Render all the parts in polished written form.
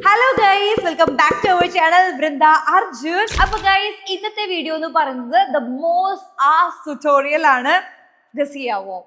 Hello guys, welcome back to our channel Vrinda Arjun. അപ്പോൾ guys, ഇന്നത്തെ video എന്ന് പറയുന്നത് the most asked tutorial ആണ്. This ചെയ്യാവോ?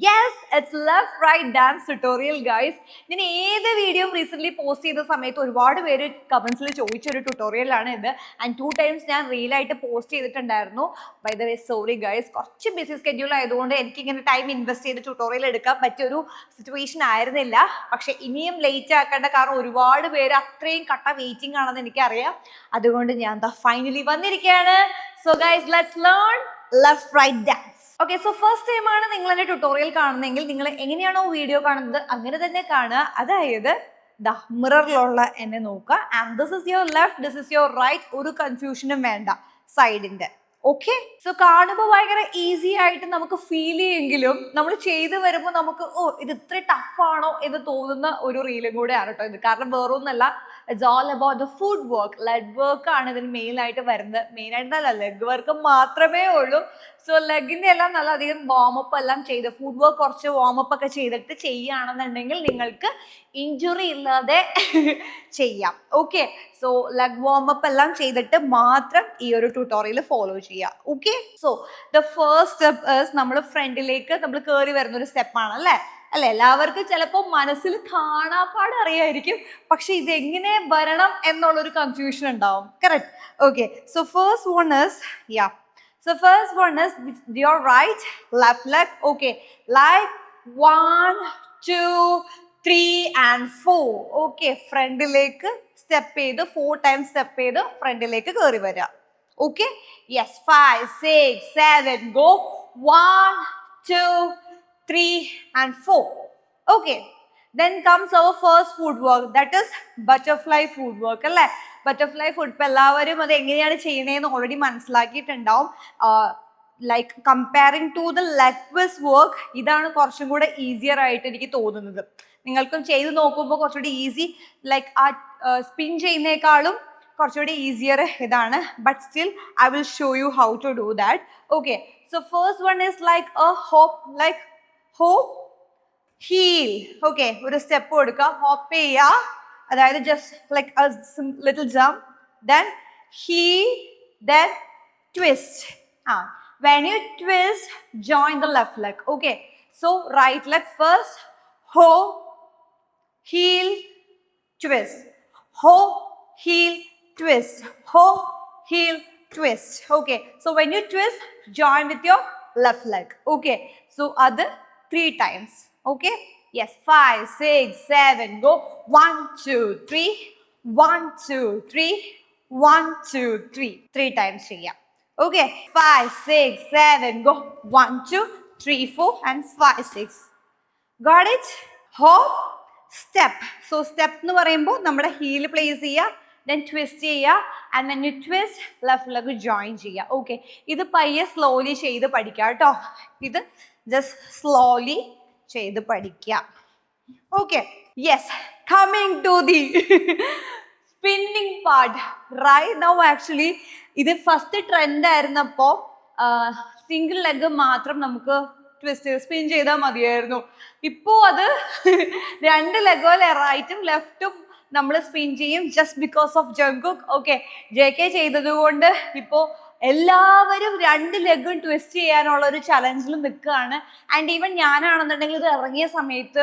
Yes, it's left right dance tutorial guys. ഞാൻ ഏത് video recent post ചെയ്ത സമയത്ത് ഒരുപാട് പേര് കമന്റ്സിൽ ചോദിച്ച ഒരു ട്യൂട്ടോറിയൽ ആണ് ഇത്. ആൻഡ് 2 times ഞാൻ റീൽ ആയിട്ട് പോസ്റ്റ് ചെയ്തിട്ടുണ്ടായിരുന്നു. By the way sorry guys, കുറച്ച് ബിസി സ്കെഡ്യൂൾ ആയതുകൊണ്ട് എനിക്ക് ഇങ്ങനെ ടൈം ഇൻവെസ്റ്റ് ചെയ്ത് ട്യൂട്ടോറിയൽ എടുക്കാൻ പറ്റിയ ഒരു സിറ്റുവേഷൻ ആയിരുന്നില്ല. പക്ഷെ ഇനിയും ലേറ്റ് ആക്കേണ്ട, കാരണം ഒരുപാട് പേര് അത്രയും കട്ട വെയിറ്റിംഗ് ആണെന്ന് എനിക്കറിയാം. അതുകൊണ്ട് ഞാൻ ഫൈനലി വന്നിരിക്കുകയാണ്. So guys, let's learn left right dance. Okay, so first time ആണ് നിങ്ങൾ എൻ്റെ ട്യൂട്ടോറിയൽ കാണുന്നതെങ്കിൽ നിങ്ങൾ എങ്ങനെയാണോ വീഡിയോ കാണുന്നത് അങ്ങനെ തന്നെ കാണുക. അതായത് മിററിലുള്ള എന്നെ നോക്കുക. And this is your left, this is your right. ഒരു കൺഫ്യൂഷനും വേണ്ട സൈഡിന്റെ. ഓക്കെ, സോ കാണുമ്പോൾ ഭയങ്കര ഈസി ആയിട്ട് നമുക്ക് ഫീൽ ചെയ്യുമെങ്കിലും നമ്മൾ ചെയ്ത് വരുമ്പോൾ നമുക്ക് ഇത് ഇത്ര ടഫാണോ എന്ന് തോന്നുന്ന ഒരു റീലും കൂടെയാണ് കേട്ടോ ഇത്. കാരണം വേറൊന്നല്ല, it's all about the foot work. Leg work ആണ് ഇതിന് മെയിനായിട്ട് വരുന്നത്. മെയിനായിട്ടല്ല, ലെഗ് വർക്ക് മാത്രമേ ഉള്ളൂ. സോ ലെഗിന്റെ എല്ലാം നല്ല അധികം വാമപ്പ് എല്ലാം ചെയ്ത്, ഫുഡ് വർക്ക് കുറച്ച് വാമപ്പ് ഒക്കെ ചെയ്തിട്ട് ചെയ്യുകയാണെന്നുണ്ടെങ്കിൽ നിങ്ങൾക്ക് ഇഞ്ചുറി ഇല്ലാതെ ചെയ്യാം. ഓക്കെ, സോ ലെഗ് വാമപ്പ് എല്ലാം ചെയ്തിട്ട് മാത്രം ഈ ഒരു ട്യൂട്ടോറിയൽ ഫോളോ ചെയ്യാം. Okay, so the first step നമ്മൾ ഫ്രണ്ടിലേക്ക് നമ്മൾ കയറി വരുന്ന ഒരു സ്റ്റെപ്പാണ് അല്ലേ. എല്ലാവർക്കും ചിലപ്പോൾ മനസ്സിൽ കാണാപ്പാട് അറിയായിരിക്കും, പക്ഷെ ഇതെങ്ങനെ വരണം എന്നുള്ളൊരു കൺഫ്യൂഷൻ ഉണ്ടാവും. Correct. Okay, so first one is with your right left leg. Okay, like 1 2 3 and 4. Okay, ഫ്രണ്ടിലേക്ക് സ്റ്റെപ്പ് ചെയ്ത് 4 times സ്റ്റെപ്പ് ചെയ്ത് ഫ്രണ്ടിലേക്ക് കയറി വരിക. Okay, yes, 5 6 7 go 1 2 3 and 4. Okay, then comes our first footwork, that is butterfly footwork അല്ലേ. Butterfly foot ഇപ്പം എല്ലാവരും അത് എങ്ങനെയാണ് ചെയ്യുന്നതെന്ന് ഓൾറെഡി മനസ്സിലാക്കിയിട്ടുണ്ടാവും. Like comparing to the leg twist work, ഇതാണ് കുറച്ചും കൂടെ ഈസിയർ ആയിട്ട് എനിക്ക് തോന്നുന്നത്. നിങ്ങൾക്കും ചെയ്ത് നോക്കുമ്പോൾ കുറച്ചുകൂടി ഈസി, ലൈക്ക് ആ സ്പിൻ ചെയ്യുന്നേക്കാളും കുറച്ചുകൂടി ഈസിയർ ഇതാണ്. But still I will show you how to do that. Okay, so first one is like a hop, like hop heel. ഓക്കെ, ഒരു സ്റ്റെപ്പ് കൊടുക്കുക, ഹോപ്പ് ചെയ്യുക. അതായത് just like a little jump, then heel, then twist. When you twist, join the left leg. Okay, so right leg first, ho, heel, twist, ho, heel, twist, ho, heel, twist. Okay, so when you twist, join with your left leg. Okay, so other 3 times. Okay, yes, 5 6 7 go 1 2 3 1 2 3 1 2 3 3 times ചെയ്യാം. Okay, 5 6 7 go 1 2 3 4 and 5 6. Got it? Hop, step. So step എന്ന് പറയുമ്പോൾ നമ്മുടെ heal place ചെയ്യുക, then twist ചെയ്യുക, and when you twist left leg join ചെയ്യുക. Okay, ഇത് പയ്യെ slowly ചെയ്ത് പഠിക്കുക കേട്ടോ. ഇത് just slowly ചെയ്ത് പഠിക്കുക. Okay, yes, coming to the spinning part right now. Actually ഇത് ഫസ്റ്റ് ട്രെൻഡ് ആയിരുന്നപ്പോൾ സിംഗിൾ ലെഗ് മാത്രം നമുക്ക് ട്വിസ്റ്റ് സ്പിൻ ചെയ്താൽ മതിയായിരുന്നു. ഇപ്പോൾ അത് 2 ലെഗോ റൈറ്റും ലെഫ്റ്റും നമ്മൾ സ്പിൻ ചെയ്യും, just because of ജങ്കുക്ക്. Okay, JK ചെയ്തത് കൊണ്ട് ഇപ്പോൾ എല്ലാവരും 2 ലെഗും ട്വിസ്റ്റ് ചെയ്യാനുള്ള ഒരു ചലഞ്ചിൽ നിൽക്കുകയാണ്. ആൻഡ് ഈവൻ ഞാനാണെന്നുണ്ടെങ്കിൽ ഇത് ഇറങ്ങിയ സമയത്ത്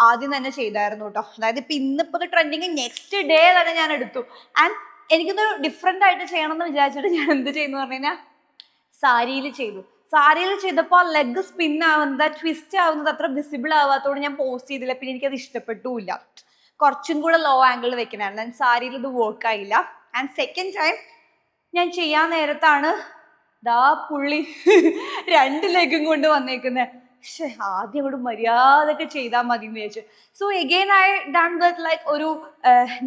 ആദ്യം തന്നെ ചെയ്തായിരുന്നു കേട്ടോ. അതായത് ഇപ്പം ഇന്നിപ്പോൾ ട്രെൻഡിങ് നെക്സ്റ്റ് ഡേ തന്നെ ഞാൻ എടുത്തു. ആൻഡ് എനിക്കൊന്നൊരു ഡിഫറെൻ്റ് ആയിട്ട് ചെയ്യണം എന്ന് വിചാരിച്ചിട്ട് ഞാൻ എന്ത് ചെയ്യുന്നു പറഞ്ഞു കഴിഞ്ഞാൽ സാരിയിൽ ചെയ്തു. സാരിയിൽ ചെയ്തപ്പോൾ ലെഗ് സ്പിൻ ആവുന്നത്, ട്വിസ്റ്റ് ആവുന്നത് അത്ര വിസിബിൾ ആവാത്തതുകൊണ്ട് ഞാൻ പോസ്റ്റ് ചെയ്തില്ല. പിന്നെ എനിക്കത് ഇഷ്ടപ്പെട്ടുമില്ല, കുറച്ചും കൂടെ ലോ ആംഗിൾ വെക്കണമായിരുന്നു. ആൻഡ് സാരിയിൽ ഇത് വർക്കായില്ല. ആൻഡ് സെക്കൻഡ് ടൈം ഞാൻ ചെയ്യാൻ നേരത്താണ് പുള്ളി 2 ലെഗും കൊണ്ട് വന്നേക്കുന്നത്. പക്ഷെ ആദ്യം ഇവിടെ മര്യാദയൊക്കെ ചെയ്താൽ മതി എന്ന് വിചാരിച്ചു. So again I done with like ഒരു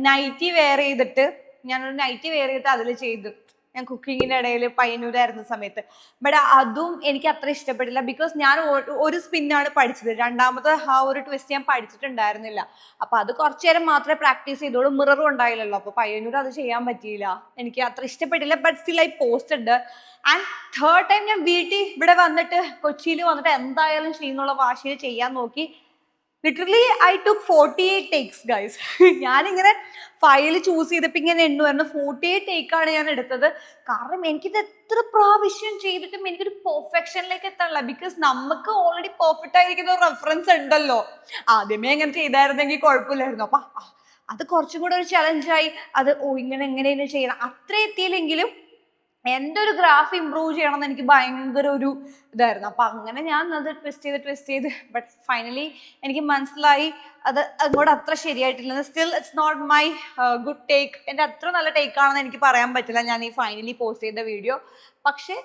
നൈറ്റി വെയർ ചെയ്തിട്ട്, ഞാനൊരു നൈറ്റി വെയർ ചെയ്തിട്ട് അതിൽ ചെയ്തു. ഞാൻ കുക്കിങ്ങിൻ്റെ ഇടയിൽ പയ്യന്നൂരായിരുന്ന സമയത്ത്. ബട്ട് അതും എനിക്ക് അത്ര ഇഷ്ടപ്പെട്ടില്ല, ബിക്കോസ് ഞാൻ ഒരു സ്പിന്നാണ് പഠിച്ചത്. രണ്ടാമത്തെ ആ ഒരു ട്വിസ്റ്റ് ഞാൻ പഠിച്ചിട്ടുണ്ടായിരുന്നില്ല. അപ്പം അത് കുറച്ചു നേരം മാത്രമേ പ്രാക്ടീസ് ചെയ്തോളൂ, മിററും ഉണ്ടായില്ലല്ലോ. അപ്പോൾ പയ്യന്നൂർ അത് ചെയ്യാൻ പറ്റിയില്ല, എനിക്ക് അത്ര ഇഷ്ടപ്പെട്ടില്ല. But still I posted. And third time ഞാൻ വീട്ടിൽ ഇവിടെ വന്നിട്ട്, കൊച്ചിയിൽ വന്നിട്ട് എന്തായാലും ചെയ്യുന്നുള്ള വാശിയിൽ ചെയ്യാൻ നോക്കി. Literally I took 48 takes guys. ഞാനിങ്ങനെ ഫയൽ ചൂസ് ചെയ്തപ്പോൾ ഇങ്ങനെ എണ്ണുമായിരുന്നു. 48 ടേക്കാണ് ഞാൻ എടുത്തത്. കാരണം എനിക്കിത് എത്ര പ്രാവശ്യം ചെയ്തിട്ടും എനിക്കൊരു പെർഫെക്ഷനിലേക്ക് എത്താനില്ല. ബിക്കോസ് നമുക്ക് ഓൾറെഡി പെർഫെക്റ്റ് ആയിരിക്കുന്ന ഒരു റെഫറൻസ് ഉണ്ടല്ലോ. ആദ്യമേ അങ്ങനെ ചെയ്തായിരുന്നെങ്കിൽ കുഴപ്പമില്ലായിരുന്നു. അപ്പൊ അത് കുറച്ചും കൂടെ ഒരു ചലഞ്ചായി. അത് ഇങ്ങനെ എങ്ങനെയാണ് ചെയ്യണം അത്ര എത്തിയില്ലെങ്കിലും എൻ്റെ ഒരു ഗ്രാഫ് ഇമ്പ്രൂവ് ചെയ്യണം എന്ന് എനിക്ക് ഭയങ്കര ഒരു ഇതായിരുന്നു. അപ്പൊ അങ്ങനെ ഞാൻ അത് ട്വിസ്റ്റ് ചെയ്ത് ബട്ട് ഫൈനലി എനിക്ക് മനസ്സിലായി അത് അങ്ങോട്ട് അത്ര ശരിയായിട്ടില്ല. Still it's not my good take. എൻ്റെ അത്ര നല്ല ടേക്ക് ആണെന്ന് എനിക്ക് പറയാൻ പറ്റില്ല ഞാൻ ഈ ഫൈനലി പോസ്റ്റ് ചെയ്ത വീഡിയോ. പക്ഷെ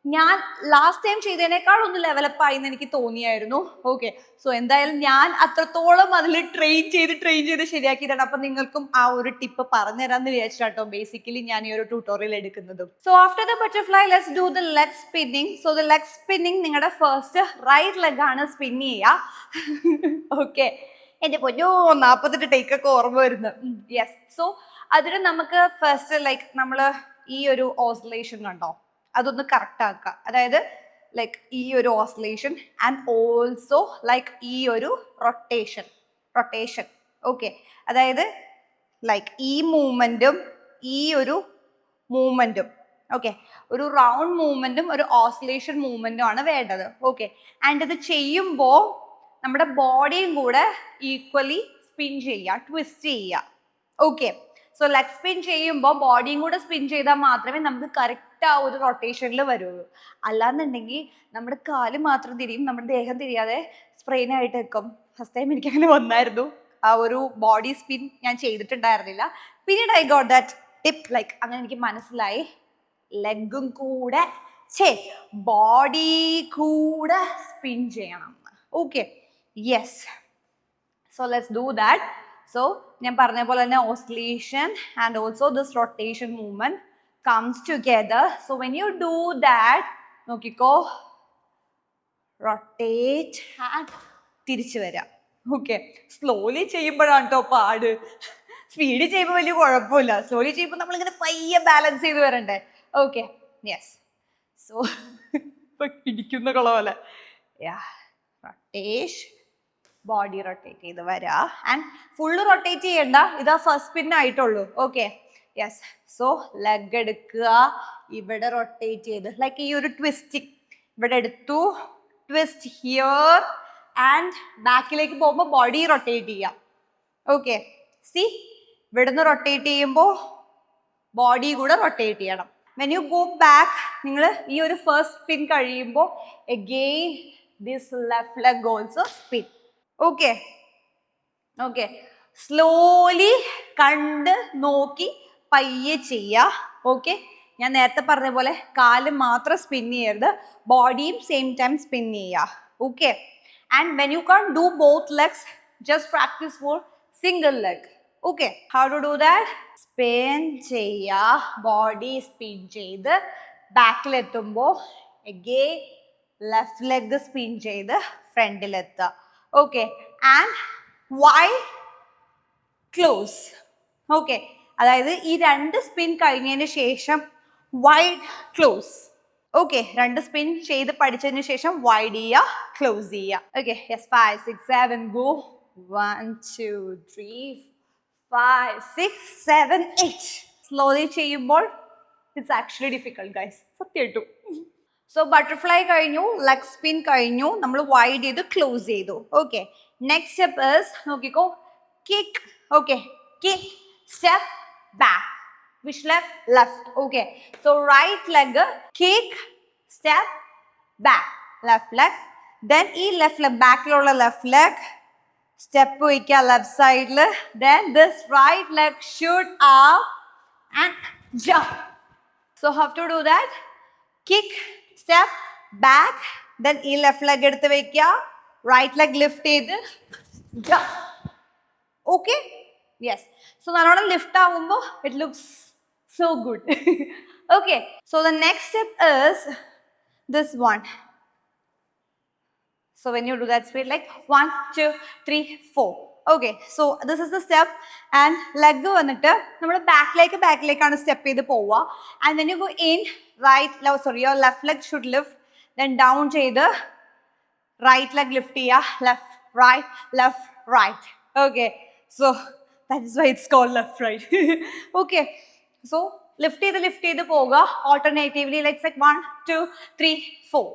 ഞാൻ ലാസ്റ്റ് ടൈം ചെയ്തതിനേക്കാൾ ഒന്ന് ലെവലപ്പ് ആയി എന്ന് എനിക്ക് തോന്നിയായിരുന്നു. ഓക്കെ, സോ എന്തായാലും ഞാൻ അത്രത്തോളം അതിൽ ട്രെയിൻ ചെയ്ത് ശരിയാക്കിയതാണ്. അപ്പൊ നിങ്ങൾക്കും ആ ഒരു ടിപ്പ് പറഞ്ഞു തരാമെന്ന് വിചാരിച്ചാട്ടോ ബേസിക്കലി ഞാൻ ഈ ഒരു ട്യൂട്ടോറിയൽ എടുക്കുന്നതും. So after the butterfly let's do the leg spinning. So the leg spinning നിങ്ങളുടെ ഫസ്റ്റ് റൈറ്റ് ലെഗ് ആണ് സ്പിൻ ചെയ്യുക. ഓക്കെ, എൻ്റെ പൊന്നോ 48 ടേക്കൊക്കെ ഓർമ്മ വരുന്നു. യെസ്, സോ അതിന് നമുക്ക് ഫസ്റ്റ് ലൈക്ക് നമ്മൾ ഈ ഒരു ഓസിലേഷൻ കണ്ടോ അതൊന്ന് കറക്റ്റ് ആക്കുക. അതായത് ലൈക്ക് ഈ ഒരു ഓസിലേഷൻ ആൻഡ് ഓൾസോ ലൈക്ക് ഈ ഒരു റൊട്ടേഷൻ. ഓക്കെ, അതായത് ലൈക്ക് ഈ മൂവ്മെൻറ്റും ഈ ഒരു മൂവ്മെൻറ്റും ഓക്കെ, ഒരു റൗണ്ട് മൂവ്മെൻറ്റും ഒരു ഓസിലേഷൻ മൂവ്മെൻറ്റും ആണ് വേണ്ടത്. ഓക്കെ, ആൻഡ് ഇത് ചെയ്യുമ്പോൾ നമ്മുടെ ബോഡിയും കൂടെ ഈക്വലി സ്പിൻ ചെയ്യുക, ട്വിസ്റ്റ് ചെയ്യുക. ഓക്കെ, സോ ലെഗ് സ്പിൻ ചെയ്യുമ്പോൾ ബോഡിയും കൂടെ സ്പിൻ ചെയ്താൽ മാത്രമേ നമുക്ക് കറക്റ്റ് ആ ഒരു റൊട്ടേഷനിൽ വരുള്ളൂ. അല്ലാന്നുണ്ടെങ്കിൽ നമ്മുടെ കാല് മാത്രം തിരിയും, നമ്മുടെ ദേഹം തിരിയാതെ സ്പ്രെയിൻ ആയിട്ട് വെക്കും. ഫസ്റ്റ് ടൈം എനിക്ക് അങ്ങനെ വന്നായിരുന്നു. ആ ഒരു ബോഡി സ്പിൻ ഞാൻ ചെയ്തിട്ടുണ്ടായിരുന്നില്ല. പിന്നീട് I got that tip. Like അങ്ങനെ എനിക്ക് മനസ്സിലായി ലെഗും കൂടെ ബോഡി കൂടെ സ്പിൻ ചെയ്യണം. Okay, yes, so let's do that. So ഞാൻ പറഞ്ഞ പോലെ തന്നെ oscillation and also this rotation movement comes together. So when you do that, നോക്കിക്കോ, റൊട്ടേറ്റ് ആൻഡ് തിരിച്ചു വരാം. ഓക്കെ, സ്ലോലി ചെയ്യുമ്പോഴാണ് കേട്ടോ പാട്. സ്പീഡ് ചെയ്യുമ്പോൾ വലിയ കുഴപ്പമില്ല, സ്ലോലി ചെയ്യുമ്പോൾ നമ്മളിങ്ങനെ പയ്യെ ബാലൻസ് ചെയ്ത് വരണ്ടേ. ഓക്കെ, യെസ്, സോ ഇപ്പൊ ഇടിക്കുന്ന കള പോലെ റൊട്ടേഷൻ, ബോഡി റൊട്ടേറ്റ് ചെയ്ത് വരാ. ആൻഡ് ഫുള്ള് റൊട്ടേറ്റ് ചെയ്യണ്ട, ഇതാ ഫസ്റ്റ് സ്പിൻ ആയിട്ടുള്ളൂ. ഓക്കെ, യെസ്, സോ ലെഗ് എടുക്കുക, ഇവിടെ റൊട്ടേറ്റ് ചെയ്ത് ലൈക്ക് ഈ ഒരു ട്വിസ്റ്റിംഗ് ഇവിടെ എടുത്തു, ട്വിസ്റ്റ് ഹിയർ ആൻഡ് ബാക്കിലേക്ക് പോകുമ്പോൾ ബോഡി റൊട്ടേറ്റ് ചെയ്യാം. ഓക്കെ, സി ഇവിടുന്ന് റൊട്ടേറ്റ് ചെയ്യുമ്പോൾ ബോഡി കൂടെ റൊട്ടേറ്റ് ചെയ്യണം. വെൻ യു ഗോ ബാക്ക്, നിങ്ങൾ ഈ ഒരു ഫസ്റ്റ് സ്പിൻ കഴിയുമ്പോൾ again this left leg also spin. Okay, okay, slowly കണ്ട് നോക്കി പയ്യെ ചെയ്യുക. ഓക്കെ, ഞാൻ നേരത്തെ പറഞ്ഞ പോലെ കാല് മാത്രം സ്പിൻ ചെയ്യരുത്, ബോഡിയും സെയിം ടൈം സ്പിൻ ചെയ്യുക. Okay, and when you can do both legs, just practice for single leg. Okay, how to do that? Spin ചെയ്യുക, ബോഡി സ്പിൻ ചെയ്ത് ബാക്കിലെത്തുമ്പോൾ അഗെയിൻ ലെഫ്റ്റ് ലെഗ് സ്പിൻ ചെയ്ത് ഫ്രണ്ടിലെത്തുക. Okay, and wide close. Okay, അതായത് ഈ രണ്ട് spin കഴിഞ്ഞതിന് ശേഷം വൈഡ് ക്ലോസ്. ഓക്കെ, രണ്ട് സ്പിൻ ചെയ്ത് പഠിച്ചതിന് ശേഷം വൈഡ് ചെയ്യുക, ക്ലോസ് ചെയ്യുക. Okay, yes, 5 6 7 go. 1 2 3 5 6 7 8. സ്ലോലി ചെയ്യുമ്പോൾ ഇറ്റ്സ് ആക്ച്വലി ഡിഫിക്കൾട്ട് ഗൈസ്, സത്യമായിട്ടും. സോ ബട്ടർഫ്ലൈ കഴിഞ്ഞു, ലെഗ് സ്പിൻ കഴിഞ്ഞു, നമ്മൾ വൈഡ് ചെയ്ത് ക്ലോസ് ചെയ്തു. ഓക്കെ, നെക്സ്റ്റ് സ്റ്റെപ്പ് ഈസ് നോക്കിക്കോ, kick. Okay, kick, step back. Which leg? Left. Okay, so right leg kick, step back, left leg. Then e left leg back lola left leg step vekka left side la. Then this right leg shoot up and jump. So how to do that? Kick, step back, then e left leg eduthu vekka, right leg lift ചെയ്ത് jump. Okay, yes, so nalloda lift avumbo it looks so good. Okay, so the next step is this one. So when you do that speed like 1 2 3 4. Okay, so this is the step and leg vannittu nammal back aanu step ചെയ്തു പോവാ. And when you go in, your left leg should lift, then down ചെയ്ത് right leg lift ചെയ്യാ, left right, left, right. Okay, so that is why it's called left, right. Okay, so lift ചെയ്ത് പോവുക alternatively. Let's like 1 2 3 4.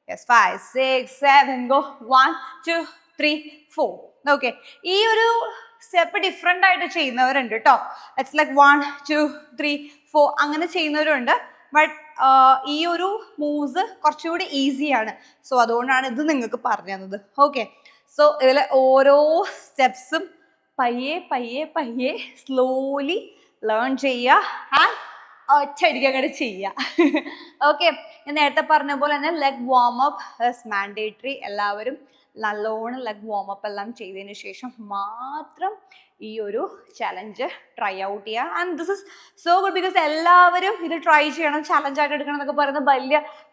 Yes, 5 6 7 go 1 2 3 4. Okay, ഈ ഒരു step different ആയിട്ട് ചെയ്യുന്നവരുണ്ട് കേട്ടോ. It's like 1 2 3 4 അങ്ങനെ ചെയ്യുന്നവരുണ്ട്. ബട്ട് ഈ ഒരു മൂവ്സ് കുറച്ചുകൂടി ഈസിയാണ്. സോ അതുകൊണ്ടാണ് ഇത് നിങ്ങൾക്ക് പറഞ്ഞു തന്നത്. ഓക്കെ, സോ ഇതിലെ ഓരോ സ്റ്റെപ്സും പയ്യെ സ്ലോലി ലേൺ ചെയ്യുക ആൻഡ് ഒറ്റയടിക്ക് അങ്ങോട്ട് ചെയ്യുക. ഓക്കെ, ഞാൻ നേരത്തെ പറഞ്ഞ പോലെ തന്നെ leg warm up is mandatory. എല്ലാവരും നല്ലോണം ലെഗ് വാം അപ്പ് എല്ലാം ചെയ്തതിന് ശേഷം മാത്രം ഈ ഒരു ചലഞ്ച് ട്രൈ ഔട്ട് ചെയ്യുക. And this is so good because എല്ലാവരും ഇത് ട്രൈ ചെയ്യണം, ചലഞ്ചായിട്ട് എടുക്കണം എന്നൊക്കെ പറയുന്നത്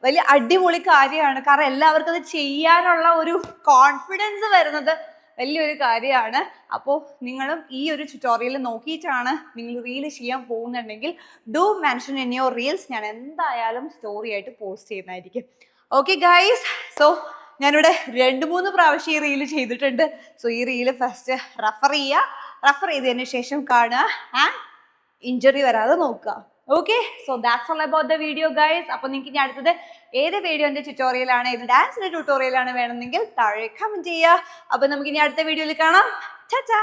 വലിയ അടിപൊളി കാര്യമാണ്. കാരണം എല്ലാവർക്കും അത് ചെയ്യാനുള്ള ഒരു കോൺഫിഡൻസ് വരുന്നത് വലിയൊരു കാര്യമാണ്. അപ്പോൾ നിങ്ങളും ഈ ഒരു ട്യൂട്ടോറിയൽ നോക്കിയിട്ടാണ് നിങ്ങൾ റീൽ ചെയ്യാൻ പോകുന്നുണ്ടെങ്കിൽ do mention in your reels. ഞാൻ എന്തായാലും സ്റ്റോറി ആയിട്ട് പോസ്റ്റ് ചെയ്യുന്നതായിരിക്കും. ഓക്കെ ഗൈസ്, സോ ഞാനിവിടെ 2-3 പ്രാവശ്യം ഈ റീല് ചെയ്തിട്ടുണ്ട്. സോ ഈ റീല് ഫസ്റ്റ് റെഫർ ചെയ്തതിന് ശേഷം കാണുക ആൻഡ് ഇഞ്ചുറി വരാതെ നോക്കുക. Okay, so that's all about the video guys. അപ്പോൾ നിങ്ങൾക്ക് ഇനി അടുത്തത് ഏത് വീഡിയോൻ്റെ ട്യൂട്ടോറിയലാണ്, ഏത് ഡാൻസിൻ്റെ ട്യൂട്ടോറിയലാണ് വേണമെന്നെങ്കിൽ താഴെ കമൻറ്റ് ചെയ്യുക. അപ്പോൾ നമുക്ക് ഇനി അടുത്ത വീഡിയോയിൽ കാണാം. ടാറ്റാ.